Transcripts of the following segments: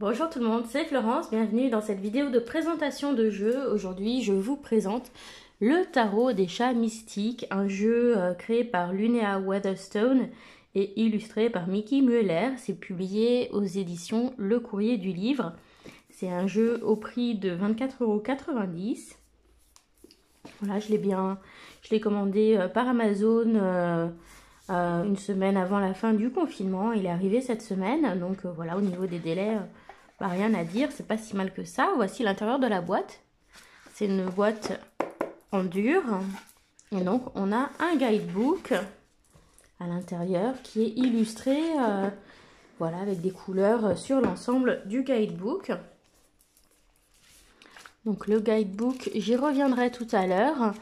Bonjour tout le monde, c'est Florence, bienvenue dans cette vidéo de présentation de jeu. Aujourd'hui, je vous présente le Tarot des Chats Mystiques, un jeu créé par Linnea Weatherstone et illustré par Mickey Mueller. C'est publié aux éditions Le Courrier du Livre. C'est un jeu au prix de 24,90 €. Voilà, je l'ai commandé par Amazon une semaine avant la fin du confinement. Il est arrivé cette semaine, donc voilà, au niveau des délais, rien à dire, c'est pas si mal que ça. Voici l'intérieur de la boîte. C'est une boîte en dur. Et donc, on a un guidebook à l'intérieur qui est illustré, voilà, avec des couleurs sur l'ensemble du guidebook. Donc, le guidebook, j'y reviendrai tout à l'heure.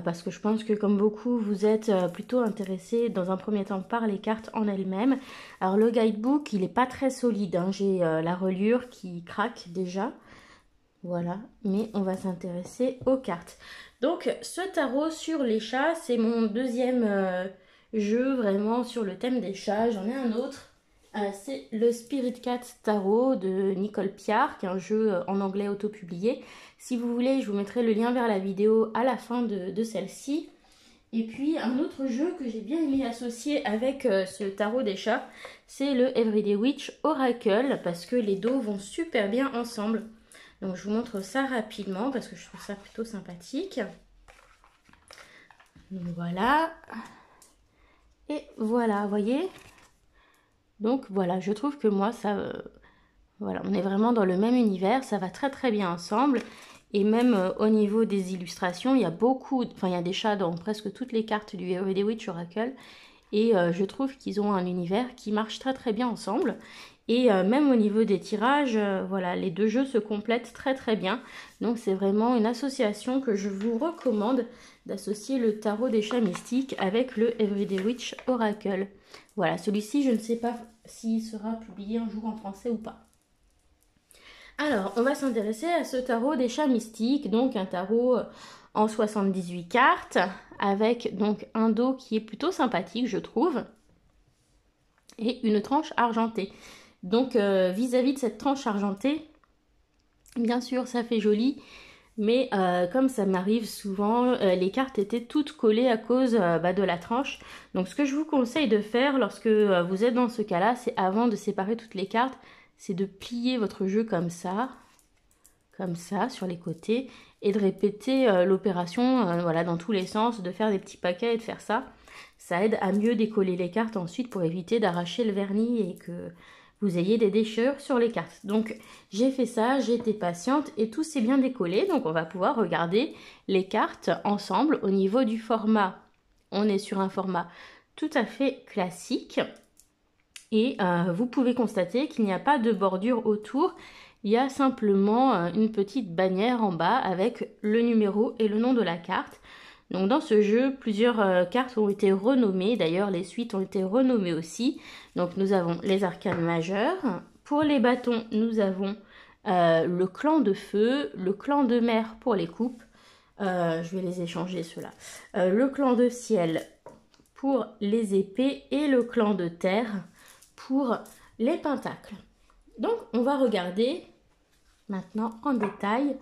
Parce que je pense que comme beaucoup, vous êtes plutôt intéressés dans un premier temps par les cartes en elles-mêmes. Alors le guidebook, il n'est pas très solide, hein. J'ai la reliure qui craque déjà. Voilà, mais on va s'intéresser aux cartes. Donc ce tarot sur les chats, c'est mon deuxième jeu vraiment sur le thème des chats. J'en ai un autre. C'est le Spirit Cat Tarot de Nicole Piard, qui est un jeu en anglais auto-publié. Si vous voulez, je vous mettrai le lien vers la vidéo à la fin de celle-ci. Et puis, un autre jeu que j'ai bien aimé associer avec ce tarot des chats, c'est le Everyday Witch Oracle, parce que les dos vont super bien ensemble. Donc, je vous montre ça rapidement, parce que je trouve ça plutôt sympathique. Donc, voilà. Et voilà, vous voyez ? Donc voilà, je trouve que moi, ça, voilà, on est vraiment dans le même univers, ça va très très bien ensemble. Et même au niveau des illustrations, il y a il y a des chats dans presque toutes les cartes du Everyday Witch Oracle. Et je trouve qu'ils ont un univers qui marche très très bien ensemble. Et même au niveau des tirages, voilà, les deux jeux se complètent très très bien. Donc c'est vraiment une association que je vous recommande d'associer le tarot des chats mystiques avec le Everyday Witch Oracle. Voilà, celui-ci, je ne sais pas s'il sera publié un jour en français ou pas. Alors, on va s'intéresser à ce tarot des chats mystiques, donc un tarot en 78 cartes, avec donc un dos qui est plutôt sympathique, je trouve, et une tranche argentée. Donc, vis-à-vis de cette tranche argentée, bien sûr, ça fait joli, mais comme ça m'arrive souvent, les cartes étaient toutes collées à cause de la tranche. Donc ce que je vous conseille de faire lorsque vous êtes dans ce cas-là, c'est avant de séparer toutes les cartes, c'est de plier votre jeu comme ça, sur les côtés, et de répéter l'opération voilà, dans tous les sens, de faire des petits paquets et de faire ça. Ça aide à mieux décoller les cartes ensuite pour éviter d'arracher le vernis et que vous ayez des déchirures sur les cartes. Donc j'ai fait ça, j'ai été patiente et tout s'est bien décollé. Donc on va pouvoir regarder les cartes ensemble au niveau du format. On est sur un format tout à fait classique. Et vous pouvez constater qu'il n'y a pas de bordure autour. Il y a simplement une petite bannière en bas avec le numéro et le nom de la carte. Donc dans ce jeu, plusieurs cartes ont été renommées. D'ailleurs, les suites ont été renommées aussi. Donc nous avons les arcanes majeures. Pour les bâtons, nous avons le clan de feu, le clan de mer pour les coupes. Je vais les échanger ceux-là. Le clan de ciel pour les épées et le clan de terre pour les pentacles. Donc on va regarder maintenant en détail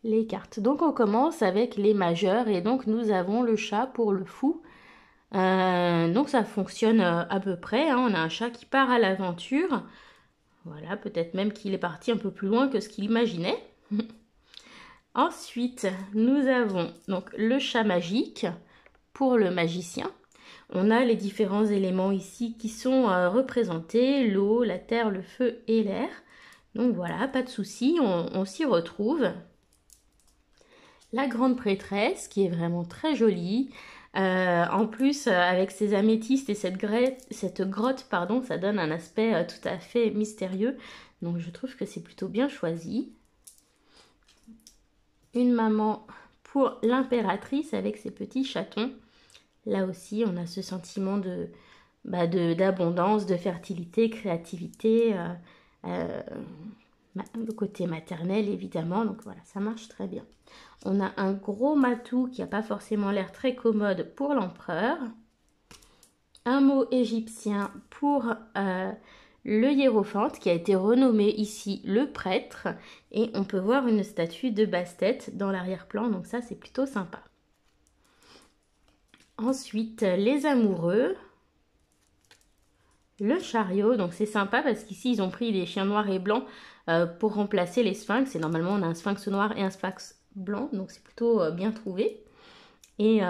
les cartes. Donc on commence avec les majeures et donc nous avons le chat pour le fou. Donc ça fonctionne à peu près, hein. On a un chat qui part à l'aventure. Voilà, peut-être même qu'il est parti un peu plus loin que ce qu'il imaginait. Ensuite, nous avons donc le chat magique pour le magicien. On a les différents éléments ici qui sont représentés, l'eau, la terre, le feu et l'air. Donc voilà, pas de souci, on s'y retrouve. La grande prêtresse qui est vraiment très jolie. En plus, avec ses améthystes et cette grotte, pardon, ça donne un aspect tout à fait mystérieux. Donc je trouve que c'est plutôt bien choisi. Une maman pour l'impératrice avec ses petits chatons. Là aussi, on a ce sentiment d'abondance, de fertilité, créativité, le côté maternel évidemment. Donc voilà, ça marche très bien. On a un gros matou qui n'a pas forcément l'air très commode pour l'empereur. Un mot égyptien pour le hiérophante qui a été renommé ici le prêtre. Et on peut voir une statue de Bastet dans l'arrière-plan, donc ça c'est plutôt sympa. Ensuite, les amoureux. Le chariot, donc c'est sympa parce qu'ici ils ont pris des chiens noirs et blancs pour remplacer les sphinx. Et normalement on a un sphinx noir et un sphinx blanc, donc c'est plutôt bien trouvé. Et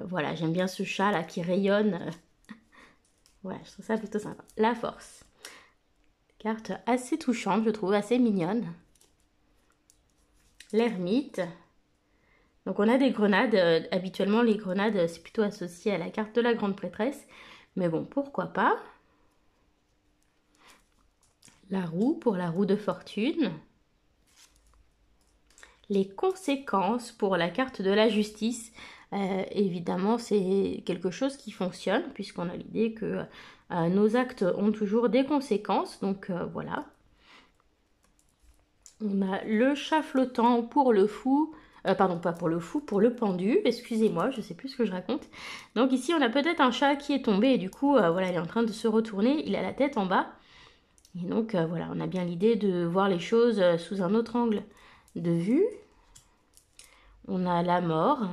voilà, j'aime bien ce chat là qui rayonne. Voilà, je trouve ça plutôt sympa. La force. Carte assez touchante, je trouve, assez mignonne. L'ermite. Donc on a des grenades. Habituellement les grenades c'est plutôt associé à la carte de la grande prêtresse. Mais bon, pourquoi pas. La roue pour la roue de fortune. Les conséquences pour la carte de la justice. Évidemment, c'est quelque chose qui fonctionne puisqu'on a l'idée que nos actes ont toujours des conséquences. Donc voilà. On a le chat flottant pour le fou. Pardon, pas pour le fou, pour le pendu. Excusez-moi, je ne sais plus ce que je raconte. Donc ici, on a peut-être un chat qui est tombé et du coup, voilà, il est en train de se retourner. Il a la tête en bas. Et donc, voilà, on a bien l'idée de voir les choses sous un autre angle de vue. On a la mort.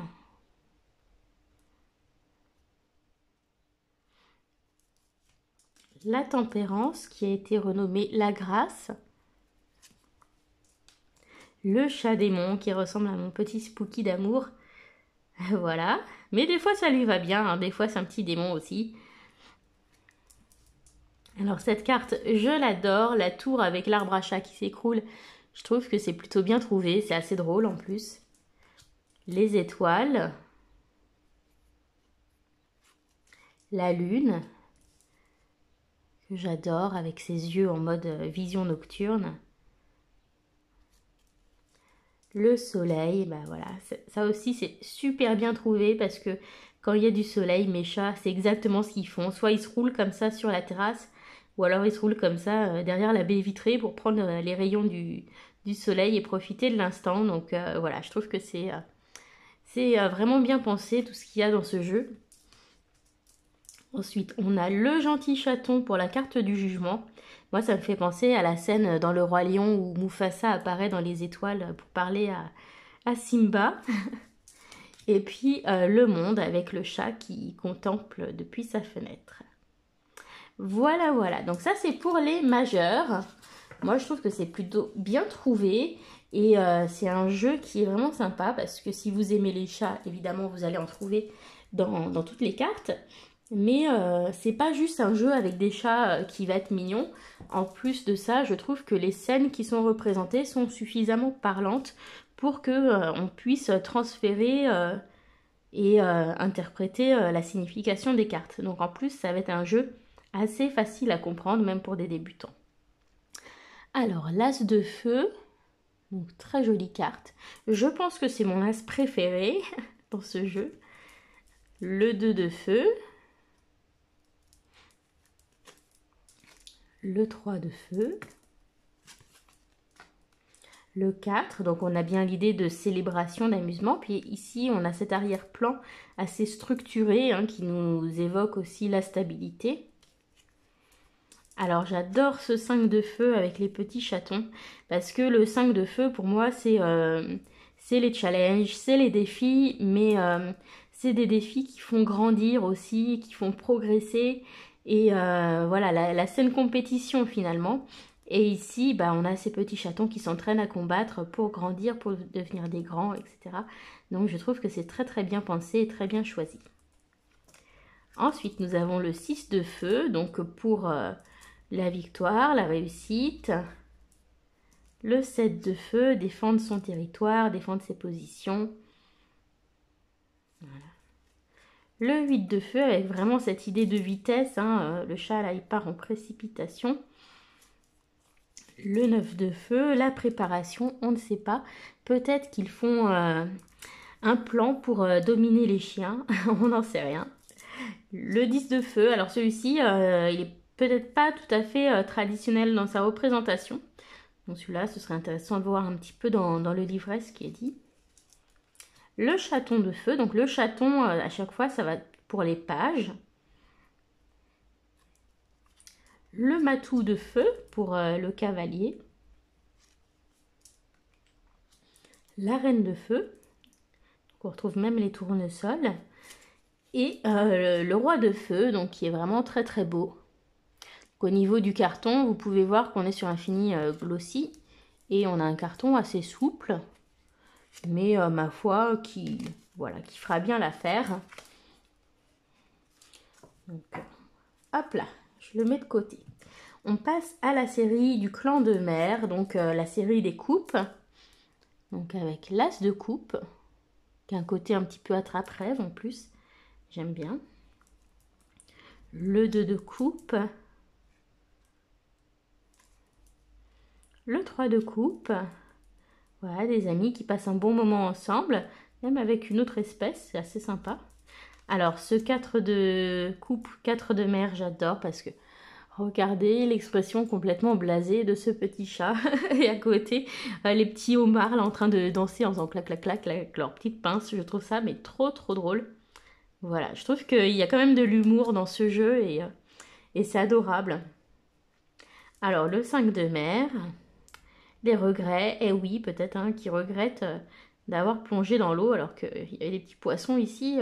La tempérance qui a été renommée la grâce. Le chat démon qui ressemble à mon petit Spooky d'amour. Voilà. Mais des fois, ça lui va bien. Hein. Des fois, c'est un petit démon aussi. Alors cette carte, je l'adore, la tour avec l'arbre à chat qui s'écroule, je trouve que c'est plutôt bien trouvé, c'est assez drôle en plus. Les étoiles, la lune, que j'adore avec ses yeux en mode vision nocturne. Le soleil, bah voilà, ça aussi c'est super bien trouvé parce que quand il y a du soleil, mes chats, c'est exactement ce qu'ils font. Soit ils se roulent comme ça sur la terrasse, ou alors ils se roulent comme ça derrière la baie vitrée pour prendre les rayons du soleil et profiter de l'instant. Donc voilà, je trouve que c'est vraiment bien pensé tout ce qu'il y a dans ce jeu. Ensuite, on a le gentil chaton pour la carte du jugement. Moi, ça me fait penser à la scène dans Le Roi Lion où Mufasa apparaît dans les étoiles pour parler à Simba. Et puis le monde avec le chat qui contemple depuis sa fenêtre. Voilà, voilà. Donc ça, c'est pour les majeurs. Moi, je trouve que c'est plutôt bien trouvé. Et c'est un jeu qui est vraiment sympa parce que si vous aimez les chats, évidemment, vous allez en trouver dans toutes les cartes. Mais c'est pas juste un jeu avec des chats qui va être mignon. En plus de ça, je trouve que les scènes qui sont représentées sont suffisamment parlantes pour que on puisse transférer et interpréter la signification des cartes. Donc en plus, ça va être un jeu assez facile à comprendre, même pour des débutants. Alors, l'as de feu, donc très jolie carte. Je pense que c'est mon as préféré dans ce jeu. Le 2 de feu. Le 3 de feu. Le 4, donc on a bien l'idée de célébration, d'amusement. Puis ici, on a cet arrière-plan assez structuré hein, qui nous évoque aussi la stabilité. Alors j'adore ce 5 de feu avec les petits chatons parce que le 5 de feu pour moi c'est les challenges, c'est les défis, mais c'est des défis qui font grandir aussi, qui font progresser et voilà la saine compétition finalement. Et ici bah, on a ces petits chatons qui s'entraînent à combattre pour grandir, pour devenir des grands, etc. Donc je trouve que c'est très très bien pensé et très bien choisi. Ensuite nous avons le 6 de feu, donc pour la victoire, la réussite. Le 7 de feu, défendre son territoire, défendre ses positions. Voilà. Le 8 de feu, avec vraiment cette idée de vitesse. Hein, le chat, là, il part en précipitation. Le 9 de feu, la préparation, on ne sait pas. Peut-être qu'ils font un plan pour dominer les chiens. On n'en sait rien. Le 10 de feu, alors celui-ci, il est peut-être pas tout à fait traditionnel dans sa représentation. Donc celui-là, ce serait intéressant de voir un petit peu dans le livret ce qui est dit. Le chaton de feu, donc le chaton, à chaque fois, ça va pour les pages. le matou de feu pour le cavalier, la reine de feu, donc on retrouve même les tournesols, et le roi de feu, donc qui est vraiment très très beau. Donc, au niveau du carton, vous pouvez voir qu'on est sur un fini glossy, et on a un carton assez souple, mais ma foi, qui fera bien l'affaire. Donc, hop là, je le mets de côté. On passe à la série du clan de mer, donc la série des coupes. Donc avec l'as de coupe, qui a un côté un petit peu attrape-rêve en plus. J'aime bien. Le 2 de coupe. Le 3 de coupe. Voilà, des amis qui passent un bon moment ensemble, même avec une autre espèce, c'est assez sympa. Alors, ce 4 de coupe, 4 de mer, j'adore parce que regardez l'expression complètement blasée de ce petit chat. Et à côté, les petits homards là, en train de danser en faisant clac clac clac avec leurs petites pinces. Je trouve ça mais trop trop drôle. Voilà, je trouve qu'il y a quand même de l'humour dans ce jeu et c'est adorable. Alors, le 5 de mer, des regrets, et oui, peut-être un qui regrette d'avoir plongé dans l'eau alors qu'il y avait des petits poissons ici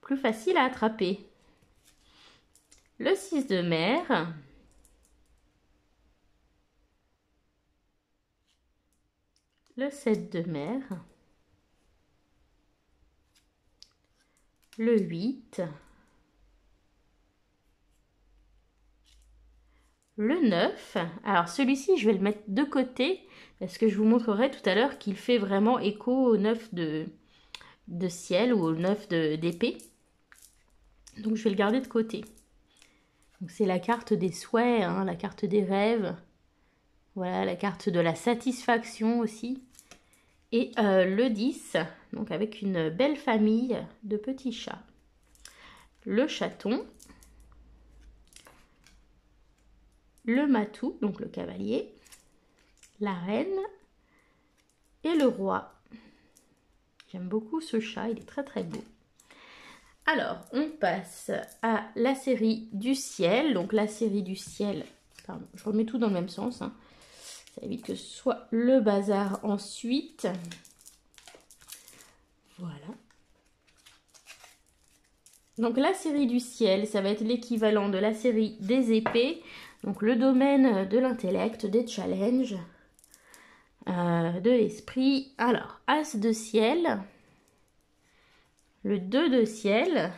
plus faciles à attraper. Le 6 de mer, le 7 de mer, le 8, le 9. Alors celui-ci, je vais le mettre de côté parce que je vous montrerai tout à l'heure qu'il fait vraiment écho au 9 de ciel ou au 9 d'épée. Donc je vais le garder de côté. C'est la carte des souhaits, hein, la carte des rêves. Voilà, la carte de la satisfaction aussi. Et le 10, donc avec une belle famille de petits chats. Le chaton. Le matou, donc le cavalier. La reine. Et le roi. J'aime beaucoup ce chat, il est très très beau. Alors, on passe à la série du ciel. Donc la série du ciel, pardon, je remets tout dans le même sens, hein. Ça évite que ce soit le bazar ensuite. Voilà. Donc la série du ciel, ça va être l'équivalent de la série des épées. Donc le domaine de l'intellect, des challenges, de l'esprit. Alors, as de ciel, le 2 de ciel,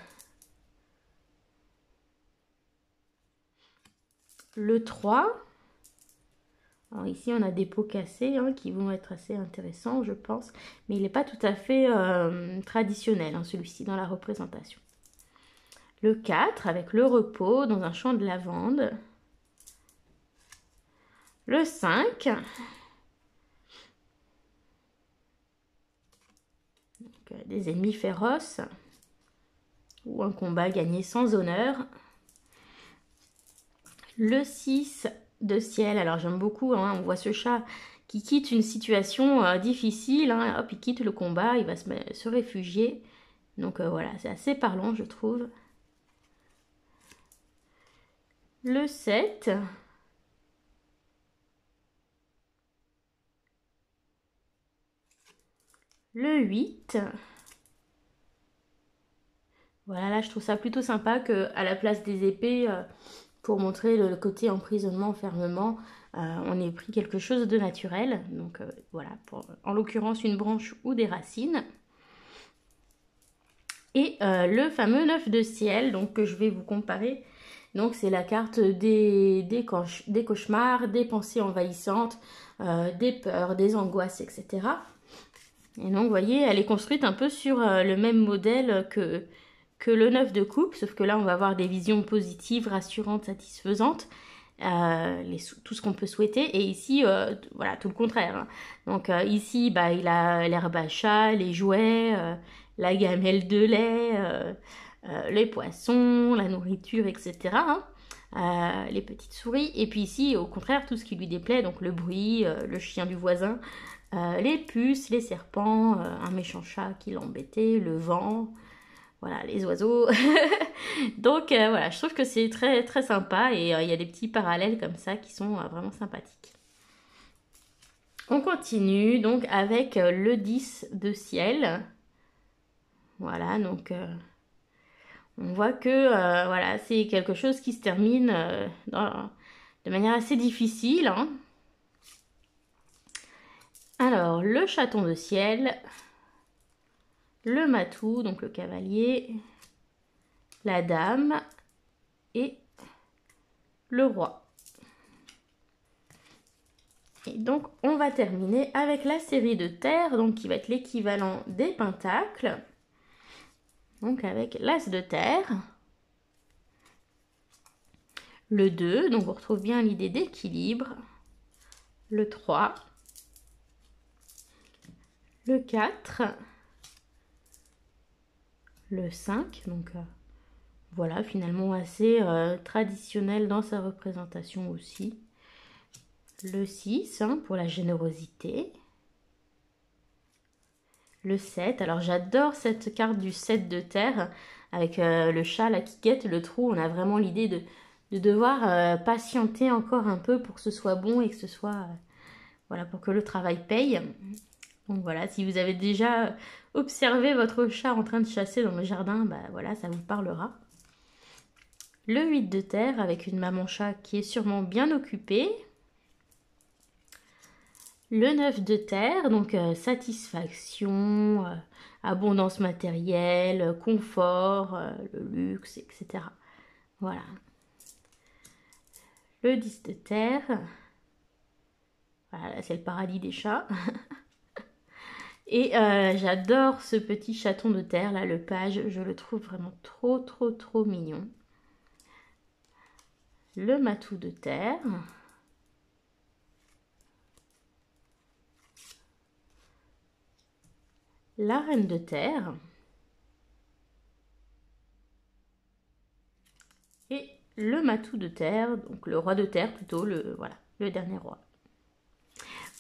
le 3. Alors ici, on a des pots cassés hein, qui vont être assez intéressants, je pense. Mais il n'est pas tout à fait traditionnel, hein, celui-ci, dans la représentation. Le 4, avec le repos dans un champ de lavande. Le 5. Donc, des ennemis féroces. Ou un combat gagné sans honneur. Le 6 de ciel, alors j'aime beaucoup, hein, on voit ce chat qui quitte une situation difficile, hein, hop, il quitte le combat, il va se réfugier. Donc voilà, c'est assez parlant, je trouve. Le 7. Le 8. Voilà, là je trouve ça plutôt sympa qu'à la place des épées, pour montrer le côté emprisonnement, enfermement, on ait pris quelque chose de naturel. Donc voilà, en l'occurrence une branche ou des racines. Et le fameux 9 de ciel, donc que je vais vous comparer. Donc c'est la carte des cauchemars, des pensées envahissantes, des peurs, des angoisses, etc. Et donc vous voyez, elle est construite un peu sur le même modèle que le 9 de coupe, sauf que là on va avoir des visions positives, rassurantes, satisfaisantes, tout ce qu'on peut souhaiter, et ici voilà tout le contraire, hein. Donc ici bah, il a l'herbe à chat, les jouets, la gamelle de lait, les poissons, la nourriture, etc., hein. Les petites souris, et puis ici au contraire tout ce qui lui déplaît, donc le bruit, le chien du voisin, les puces, les serpents, un méchant chat qui l'embêtait, le vent. voilà, les oiseaux. Donc voilà, je trouve que c'est très très sympa et il y a des petits parallèles comme ça qui sont vraiment sympathiques. On continue donc avec le 10 de ciel. Voilà, donc on voit que voilà, c'est quelque chose qui se termine de manière assez difficile, hein. Alors, le chaton de ciel, le matou, donc le cavalier, la dame et le roi. Et donc, on va terminer avec la série de terre, donc qui va être l'équivalent des pentacles. Donc, avec l'as de terre, le 2, donc on retrouve bien l'idée d'équilibre, le 3, le 4, le 5, donc voilà, finalement assez traditionnel dans sa représentation aussi. Le 6, hein, pour la générosité. Le 7, alors j'adore cette carte du 7 de terre, avec le chat là qui guette le trou. On a vraiment l'idée de devoir patienter encore un peu pour que ce soit bon et que ce soit, voilà, pour que le travail paye. Donc voilà, si vous avez déjà observé votre chat en train de chasser dans le jardin, bah voilà, ça vous parlera. Le 8 de terre avec une maman chat qui est sûrement bien occupée. Le 9 de terre, donc satisfaction, abondance matérielle, confort, le luxe, etc. Voilà. Le 10 de terre, voilà, c'est le paradis des chats. Et j'adore ce petit chaton de terre, là, le page, je le trouve vraiment trop, trop, trop mignon. Le matou de terre. La reine de terre. Et le matou de terre, donc le roi de terre plutôt, voilà, le dernier roi.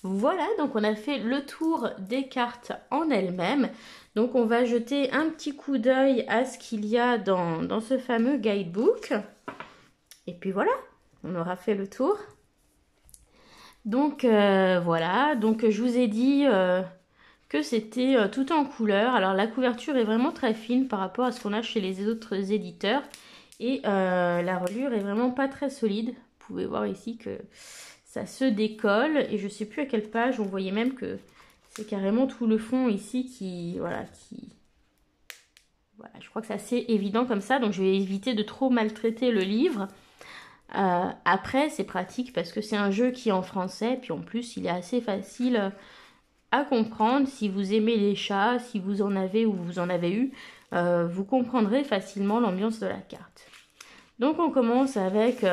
Voilà, donc on a fait le tour des cartes en elles-mêmes. Donc on va jeter un petit coup d'œil à ce qu'il y a dans ce fameux guidebook. Et puis voilà, on aura fait le tour. Donc voilà, donc je vous ai dit que c'était tout en couleur. Alors la couverture est vraiment très fine par rapport à ce qu'on a chez les autres éditeurs. Et la reliure est vraiment pas très solide. Vous pouvez voir ici que ça se décolle. Et je sais plus à quelle page, on voyait même que c'est carrément tout le fond ici qui... Voilà, voilà, je crois que c'est assez évident comme ça. Donc je vais éviter de trop maltraiter le livre. Après, c'est pratique parce que c'est un jeu qui est en français. Puis en plus, il est assez facile à comprendre. Si vous aimez les chats, si vous en avez ou vous en avez eu, vous comprendrez facilement l'ambiance de la carte. Donc on commence avec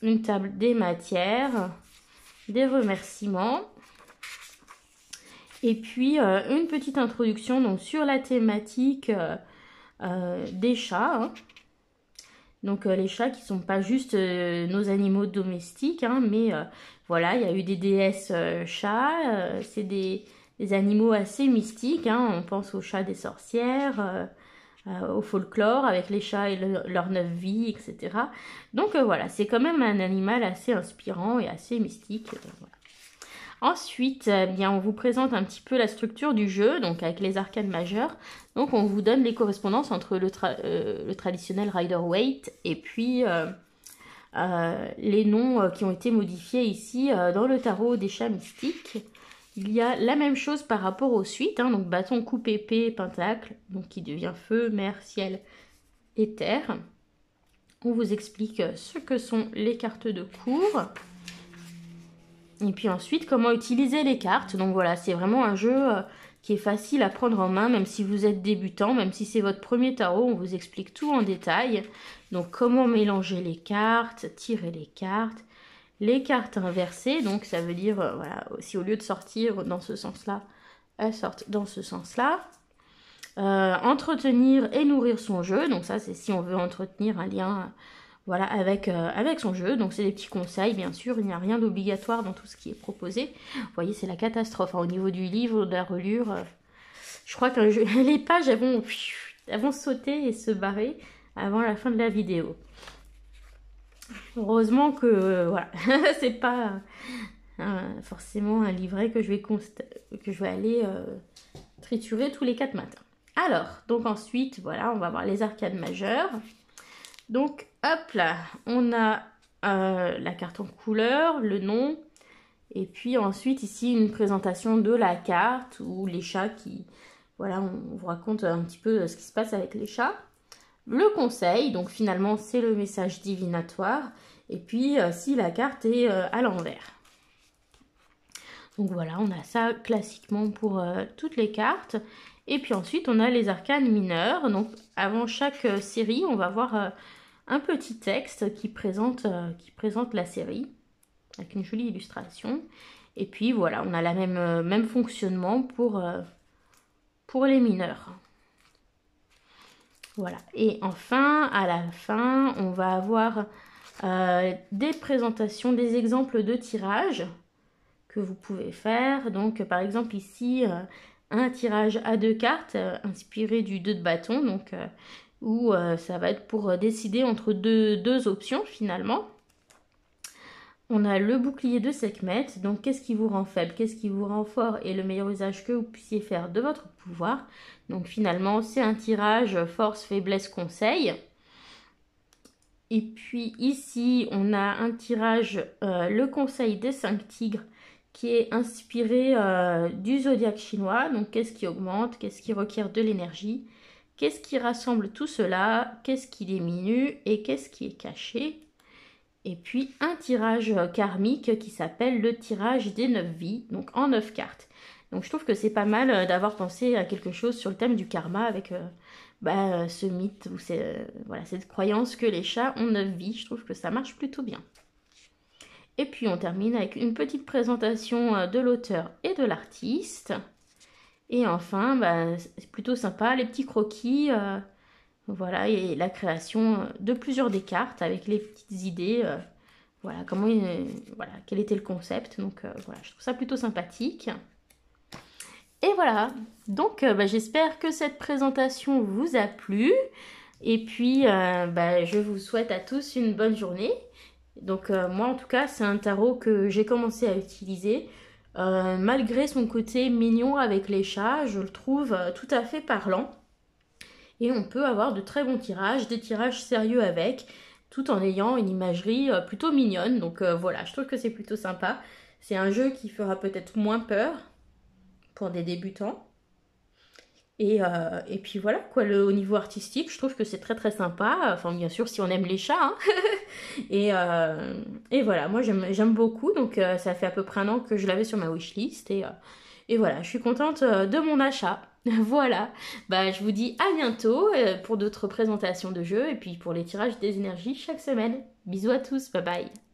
une table des matières, des remerciements, et puis une petite introduction donc, sur la thématique des chats. Hein. Donc les chats qui ne sont pas juste nos animaux domestiques, hein, mais voilà, il y a eu des déesses chats, c'est des animaux assez mystiques, hein, on pense aux chats des sorcières, au folklore avec les chats et leur 9 vies, etc. Donc voilà, c'est quand même un animal assez inspirant et assez mystique. Voilà. Ensuite, bien, on vous présente un petit peu la structure du jeu, donc avec les arcanes majeures. Donc on vous donne les correspondances entre le traditionnel Rider-Waite et puis les noms qui ont été modifiés ici dans le tarot des chats mystiques. Il y a la même chose par rapport aux suites, hein, donc bâton, coupe, épée, pentacle, donc qui devient feu, mer, ciel et terre. On vous explique ce que sont les cartes de cours. Et puis ensuite, comment utiliser les cartes. Donc voilà, c'est vraiment un jeu qui est facile à prendre en main, même si vous êtes débutant, même si c'est votre premier tarot, on vous explique tout en détail. Donc comment mélanger les cartes, tirer les cartes inversées, donc ça veut dire, voilà, si au lieu de sortir dans ce sens-là, elles sortent dans ce sens-là. Entretenir et nourrir son jeu, donc ça c'est si on veut entretenir un lien voilà, avec son jeu. Donc c'est des petits conseils, bien sûr, il n'y a rien d'obligatoire dans tout ce qui est proposé. Vous voyez, c'est la catastrophe, hein, au niveau du livre, de la reliure. Je crois que les pages, elles vont vont sauter et se barrer avant la fin de la vidéo. Heureusement que voilà, c'est pas forcément un livret que je vais aller triturer tous les 4 matins. Alors, donc ensuite, voilà, on va voir les arcades majeures. Donc, hop là, on a la carte en couleur, le nom, et puis ensuite ici une présentation de la carte ou les chats qui, voilà, on vous raconte un petit peu ce qui se passe avec les chats. Le conseil, donc finalement c'est le message divinatoire, et puis si la carte est à l'envers. Donc voilà, on a ça classiquement pour toutes les cartes. Et puis ensuite on a les arcanes mineurs. Donc avant chaque série, on va voir un petit texte qui présente la série, avec une jolie illustration. Et puis voilà, on a la même fonctionnement pour les mineurs. Voilà, et enfin, à la fin, on va avoir des présentations, des exemples de tirage que vous pouvez faire. Donc, par exemple, ici, un tirage à 2 cartes inspiré du 2 de bâton, donc où ça va être pour décider entre deux options finalement. On a le bouclier de Sekhmet, donc qu'est-ce qui vous rend faible, qu'est-ce qui vous rend fort et le meilleur usage que vous puissiez faire de votre pouvoir. Donc finalement, c'est un tirage force, faiblesse, conseil. Et puis ici, on a un tirage, le conseil des 5 tigres, qui est inspiré du zodiaque chinois. Donc qu'est-ce qui augmente, qu'est-ce qui requiert de l'énergie, qu'est-ce qui rassemble tout cela, qu'est-ce qui diminue et qu'est-ce qui est caché. Et puis un tirage karmique qui s'appelle le tirage des 9 vies, donc en 9 cartes. Donc je trouve que c'est pas mal d'avoir pensé à quelque chose sur le thème du karma avec ce mythe ou voilà, cette croyance que les chats ont 9 vies. Je trouve que ça marche plutôt bien. Et puis on termine avec une petite présentation de l'auteur et de l'artiste. Et enfin, c'est plutôt sympa, les petits croquis. Voilà, et la création de plusieurs des cartes avec les petites idées, voilà, voilà, quel était le concept. Donc voilà, je trouve ça plutôt sympathique. Et voilà, donc j'espère que cette présentation vous a plu. Et puis, je vous souhaite à tous une bonne journée. Donc moi, en tout cas, c'est un tarot que j'ai commencé à utiliser. Malgré son côté mignon avec les chats, je le trouve tout à fait parlant. Et on peut avoir de très bons tirages, des tirages sérieux avec, tout en ayant une imagerie plutôt mignonne. Donc voilà, je trouve que c'est plutôt sympa. C'est un jeu qui fera peut-être moins peur pour des débutants. Et puis voilà, quoi, au niveau artistique, je trouve que c'est très très sympa. Enfin, bien sûr, si on aime les chats. Hein. et voilà, moi j'aime beaucoup. Donc ça fait à peu près 1 an que je l'avais sur ma wishlist. Et voilà, je suis contente de mon achat. Voilà, je vous dis à bientôt pour d'autres présentations de jeux et puis pour les tirages des énergies chaque semaine. Bisous à tous, bye bye.